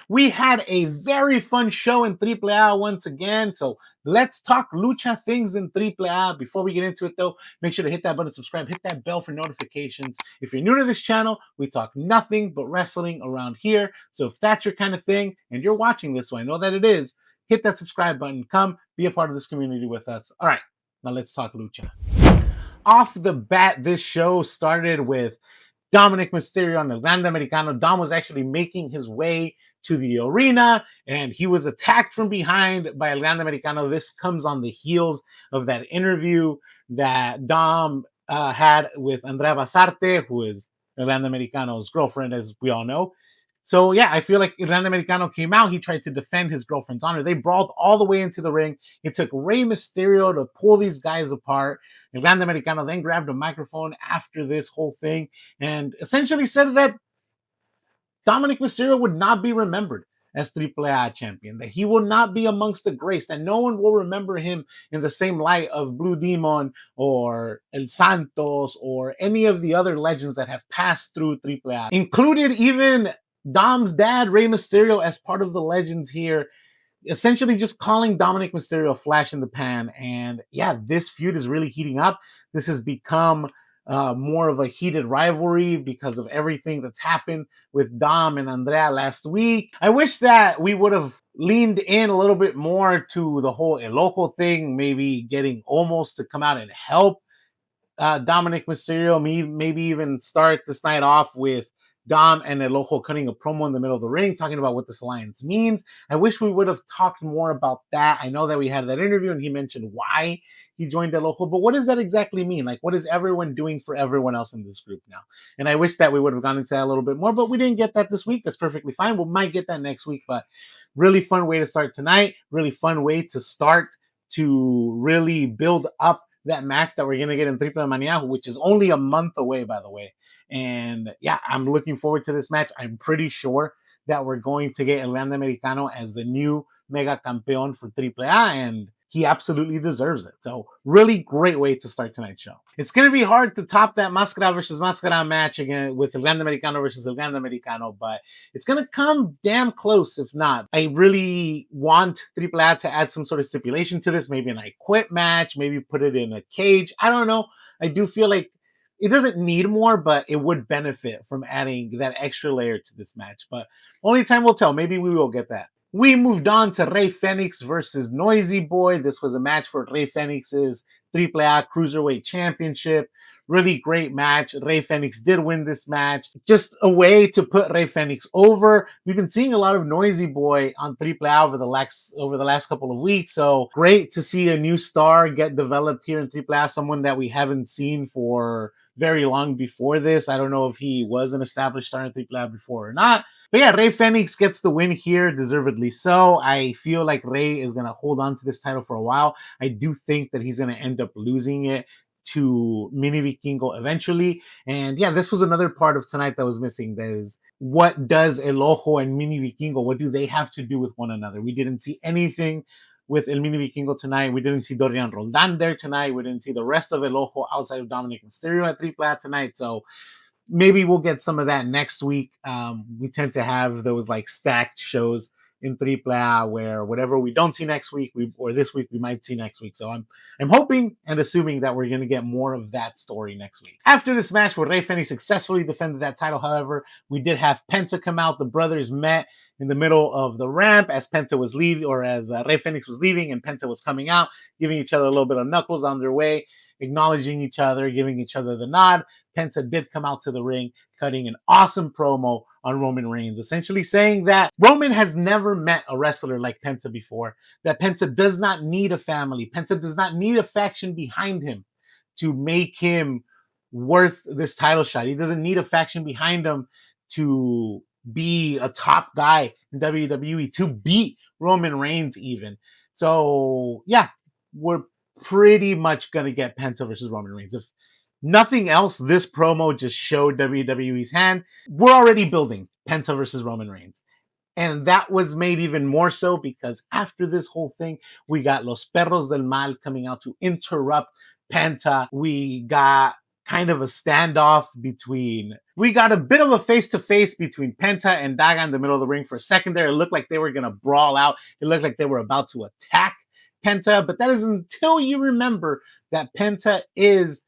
We had a very fun show in AAA once again. So let's talk lucha things in AAA. Before we get into it, though, make sure to hit that button, subscribe, hit that bell for notifications. If you're new to this channel, we talk nothing but wrestling around here. So if that's your kind of thing and you're watching this, so I know that it is, hit that subscribe button. Come be a part of this community with us. All right, now let's talk lucha. Off the bat, this show started with Dominic Mysterio and El Grande Americano. Dom was actually making his way to the arena and he was attacked from behind by El Grande Americano. This comes on the heels of that interview that Dom had with Andrea Basarte, who is El Grande Americano's girlfriend, as we all know. So yeah, I feel like El Grande Americano came out. He tried to defend his girlfriend's honor. They brawled all the way into the ring. It took Rey Mysterio to pull these guys apart. El Grande Americano then grabbed a microphone after this whole thing and essentially said that Dominic Mysterio would not be remembered as AAA champion, that he will not be amongst the greats, that no one will remember him in the same light of Blue Demon or El Santos or any of the other legends that have passed through AAA, included even Dom's dad, Rey Mysterio, as part of the legends here, essentially just calling Dominic Mysterio a flash in the pan. And yeah, this feud is really heating up. This has become more of a heated rivalry because of everything that's happened with Dom and Andrea last week. I wish that we would have leaned in a little bit more to the whole El Ojo thing, maybe getting Omos to come out and help Dominic Mysterio, maybe even start this night off with Dom and El Ojo cutting a promo in the middle of the ring, talking about what this alliance means. I wish we would have talked more about that. I know that we had that interview and he mentioned why he joined El Ojo, but what does that exactly mean? Like, what is everyone doing for everyone else in this group now? And I wish that we would have gone into that a little bit more, but we didn't get that this week. That's perfectly fine. We might get that next week, but really fun way to start tonight. Really fun way to start to really build up that match that we're going to get in Triple Mania, which is only a month away, by the way. And yeah, I'm looking forward to this match. I'm pretty sure that we're going to get El Grande Americano as the new Mega Campeón for AAA, and he absolutely deserves it. So really great way to start tonight's show. It's going to be hard to top that Máscara versus Máscara match again with El Grande Americano versus El Grande Americano, but it's going to come damn close if not. I really want AAA to add some sort of stipulation to this, maybe an I Quit match, maybe put it in a cage. I don't know. I do feel like it doesn't need more, but it would benefit from adding that extra layer to this match. But only time will tell. Maybe we will get that. We moved on to Rey Fenix versus Noisy Boy. This was a match for Rey Fenix's AAA Cruiserweight Championship. Really great match. Rey Fenix did win this match. Just a way to put Rey Fenix over. We've been seeing a lot of Noisy Boy on AAA over the last couple of weeks. So great to see a new star get developed here in AAA. Someone that we haven't seen for very long before this. I don't know if he was an established star in AAA before or not. But yeah, Rey Fenix gets the win here, deservedly so. I feel like Rey is going to hold on to this title for a while. I do think that he's going to end up losing it to Mini Vikingo eventually. And yeah, this was another part of tonight that was missing. That is, what does El Ojo and Mini Vikingo, what do they have to do with one another? We didn't see anything with El Mini Vikingo tonight. We didn't see Dorian Roldan there tonight. We didn't see the rest of El Ojo outside of Dominic Mysterio at AAA tonight. So maybe we'll get some of that next week. We tend to have those like stacked shows in AAA where whatever we don't see next week, or this week, we might see next week. So I'm hoping and assuming that we're going to get more of that story next week. After this match where Rey Fenix successfully defended that title, however, we did have Penta come out. The brothers met in the middle of the ramp as Penta was leaving, or as Rey Fenix was leaving and Penta was coming out, giving each other a little bit of knuckles on their way, acknowledging each other, giving each other the nod. Penta did come out to the ring, cutting an awesome promo on Roman Reigns, essentially saying that Roman has never met a wrestler like Penta before, that Penta does not need a family. Penta does not need a faction behind him to make him worth this title shot. He doesn't need a faction behind him to be a top guy in WWE, to beat Roman Reigns even. So yeah, we're pretty much going to get Penta versus Roman Reigns. If nothing else, this promo just showed WWE's hand. We're already building Penta versus Roman Reigns. And that was made even more so because after this whole thing, we got Los Perros del Mal coming out to interrupt Penta. We got kind of a standoff between We got a bit of a face-to-face between Penta and Daga in the middle of the ring. For a second there, it looked like they were going to brawl out. It looked like they were about to attack Penta, but that is until you remember that Penta is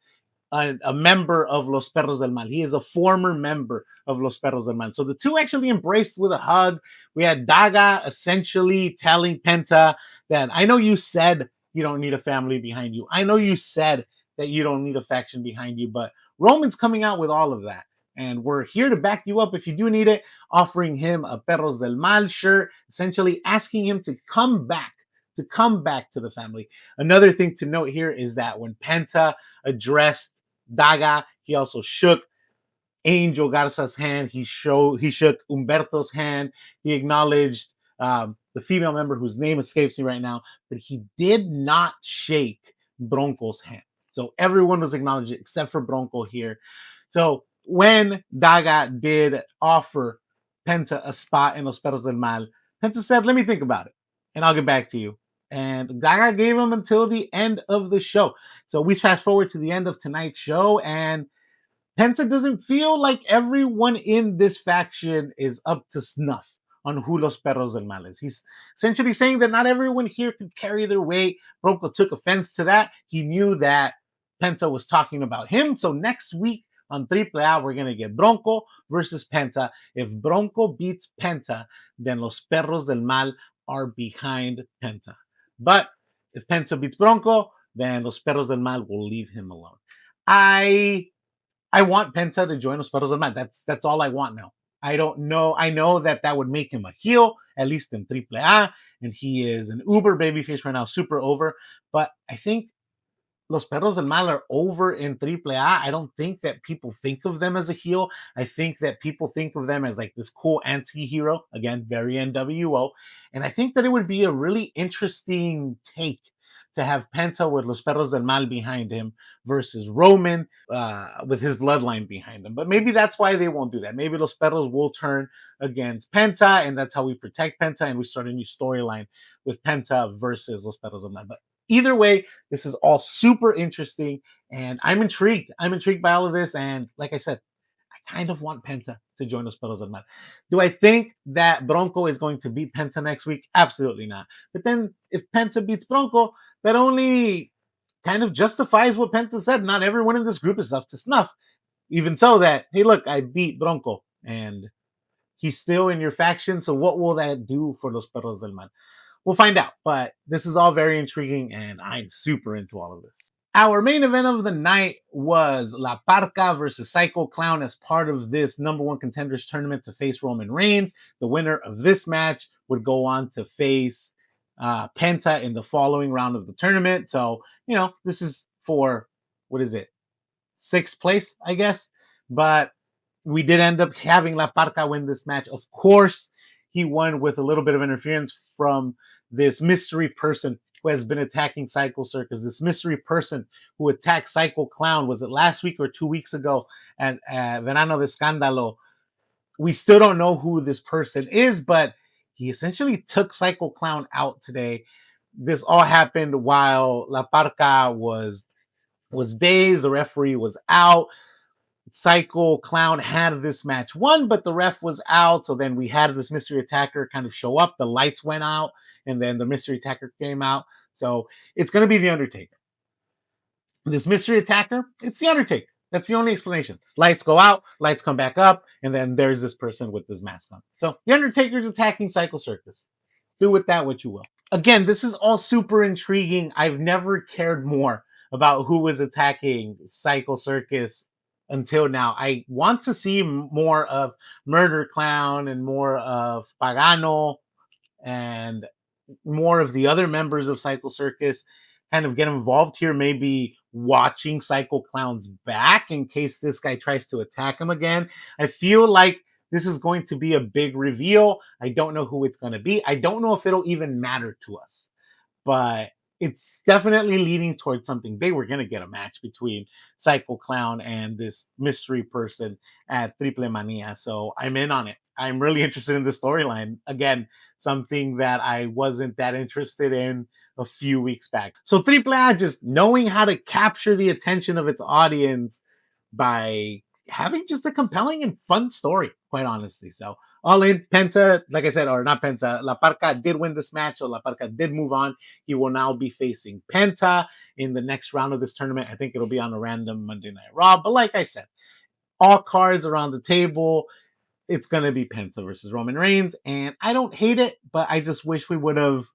a member of Los Perros del Mal. He is a former member of Los Perros del Mal. So the two actually embraced with a hug. We had Daga essentially telling Penta that, I know you said you don't need a family behind you. I know you said that you don't need a faction behind you, but Roman's coming out with all of that. And we're here to back you up if you do need it, offering him a Perros del Mal shirt, essentially asking him to come back to the family. Another thing to note here is that when Penta addressed Daga, he also shook Angel Garza's hand. He shook Humberto's hand. He acknowledged the female member whose name escapes me right now, but he did not shake Bronco's hand. So everyone was acknowledged except for Bronco here. So when Daga did offer Penta a spot in Los Perros del Mal, Penta said, let me think about it and I'll get back to you. And Daga gave him until the end of the show. So we fast forward to the end of tonight's show, and Penta doesn't feel like everyone in this faction is up to snuff on who Los Perros del Mal is. He's essentially saying that not everyone here can carry their weight. Bronco took offense to that. He knew that Penta was talking about him. So next week on AAA, we're going to get Bronco versus Penta. If Bronco beats Penta, then Los Perros del Mal are behind Penta. But if Penta beats Bronco, then Los Perros del Mal will leave him alone. I want Penta to join Los Perros del Mal. That's all I want now. I don't know. I know that would make him a heel, at least in AAA, and he is an uber babyface right now, super over. But I think Los Perros del Mal are over in AAA. I don't think that people think of them as a heel. I think that people think of them as like this cool anti-hero. Again, very NWO. And I think that it would be a really interesting take to have Penta with Los Perros del Mal behind him versus Roman with his bloodline behind him. But maybe that's why they won't do that. Maybe Los Perros will turn against Penta, and that's how we protect Penta, and we start a new storyline with Penta versus Los Perros del Mal. But either way, this is all super interesting, and I'm intrigued. I'm intrigued by all of this, and like I said, I kind of want Penta to join Los Perros del Mal. Do I think that Bronco is going to beat Penta next week? Absolutely not. But then if Penta beats Bronco, that only kind of justifies what Penta said. Not everyone in this group is up to snuff. Even so that, hey, look, I beat Bronco, and he's still in your faction, so what will that do for Los Perros del Mal? We'll find out, but this is all very intriguing, and I'm super into all of this. Our main event of the night was La Parca versus Psycho Clown as part of this number one contenders tournament to face Roman Reigns. The winner of this match would go on to face Penta in the following round of the tournament. So, this is for, what is it? 6th place, I guess. But we did end up having La Parca win this match. Of course, he won with a little bit of interference from this mystery person who has been attacking Psycho Circus. This mystery person who attacked Psycho Clown, was it last week or 2 weeks ago at Verano de Escándalo? We still don't know who this person is, but he essentially took Psycho Clown out today. This all happened while La Parca was dazed. The referee was out. Psycho Clown had this match won, but the ref was out. So then we had this mystery attacker kind of show up. The lights went out, and then the mystery attacker came out. So it's going to be The Undertaker. This mystery attacker, it's The Undertaker. That's the only explanation. Lights go out, lights come back up, and then there's this person with this mask on. So The Undertaker's attacking Psycho Circus. Do with that what you will. Again, this is all super intriguing. I've never cared more about who was attacking Psycho Circus until now. I want to see more of Murder Clown and more of Pagano and more of the other members of Psycho Circus kind of get involved here, maybe watching Psycho Clown's back in case this guy tries to attack him again. I feel like this is going to be a big reveal. I don't know who it's going to be. I don't know if it'll even matter to us, but it's definitely leading towards something big. We're going to get a match between Psycho Clown and this mystery person at Triple Mania. So I'm in on it. I'm really interested in the storyline. Again, something that I wasn't that interested in a few weeks back. So AAA just knowing how to capture the attention of its audience by having just a compelling and fun story, quite honestly. So all in, Penta, like I said, or not Penta, La Parca did win this match, so La Parca did move on. He will now be facing Penta in the next round of this tournament. I think it'll be on a random Monday Night Raw. But like I said, all cards around the table. It's going to be Penta versus Roman Reigns. And I don't hate it, but I just wish we would have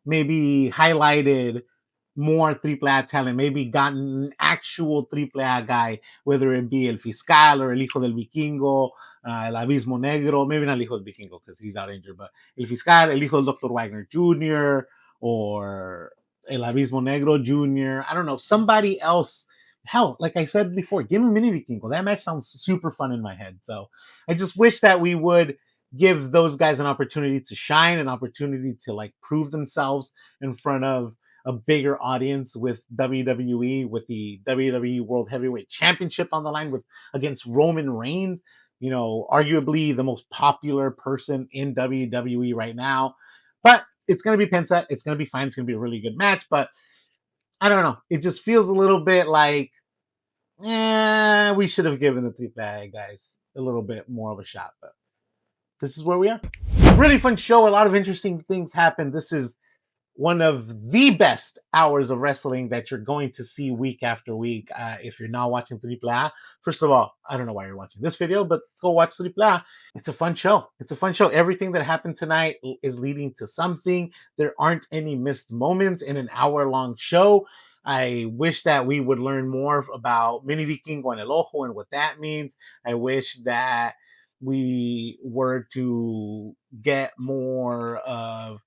maybe highlighted more AAA talent, maybe gotten an actual AAA guy, whether it be El Fiscal or El Hijo del Vikingo, El Abismo Negro, maybe not El Hijo del Vikingo because he's out injured, but El Fiscal, El Hijo del Dr. Wagner Jr., or El Abismo Negro Jr., I don't know, somebody else. Hell, like I said before, give me Mini Vikingo. That match sounds super fun in my head. So I just wish that we would give those guys an opportunity to shine, an opportunity to like prove themselves in front of a bigger audience with WWE, with the WWE World Heavyweight Championship on the line, with against Roman Reigns, you know, arguably the most popular person in WWE right now. But it's going to be Penta. It's going to be fine. It's going to be a really good match. But I don't know. It just feels a little bit like, we should have given the AAA guys a little bit more of a shot. But this is where we are. Really fun show. A lot of interesting things happened. This is one of the best hours of wrestling that you're going to see week after week. If you're not watching AAA, first of all, I don't know why you're watching this video, but go watch AAA. It's a fun show. It's a fun show. Everything that happened tonight is leading to something. There aren't any missed moments in an hour-long show. I wish that we would learn more about Mini Vikingo and El Ojo and what that means. I wish that we were to get more of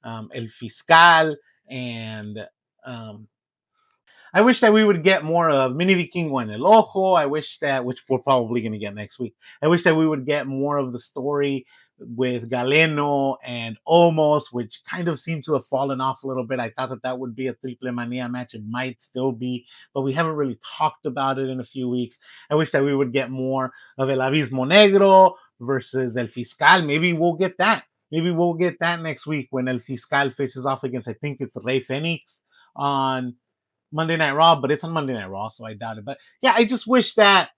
El Fiscal, and I wish that we would get more of Mini Vikingo and El Ojo. I wish that, which we're probably going to get next week, I wish that we would get more of the story with Galeno and Omos, which kind of seemed to have fallen off a little bit. I thought that that would be a Triple Mania match. It might still be, but we haven't really talked about it in a few weeks. I wish that we would get more of El Abismo Negro versus El Fiscal. Maybe we'll get that. Maybe we'll get that next week when El Fiscal faces off against, I think it's Rey Fenix on Monday Night Raw, but it's on Monday Night Raw, so I doubt it. But yeah, I just wish that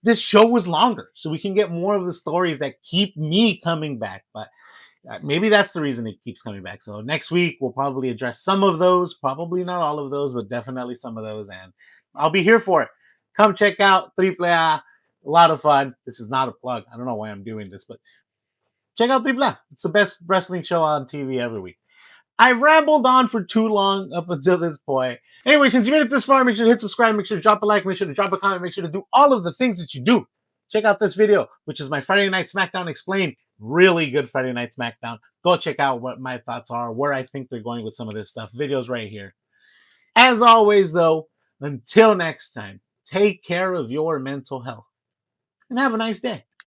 this show was longer so we can get more of the stories that keep me coming back. But maybe that's the reason it keeps coming back. So next week, we'll probably address some of those, probably not all of those, but definitely some of those. And I'll be here for it. Come check out AAA. A lot of fun. This is not a plug. I don't know why I'm doing this, but check out AAA. It's the best wrestling show on TV every week. I rambled on for too long up until this point. Anyway, since you made it this far, make sure to hit subscribe, make sure to drop a like, make sure to drop a comment, make sure to do all of the things that you do. Check out this video, which is my Friday Night SmackDown Explained. Really good Friday Night SmackDown. Go check out what my thoughts are, where I think they're going with some of this stuff. Videos right here. As always, though, until next time, take care of your mental health and have a nice day.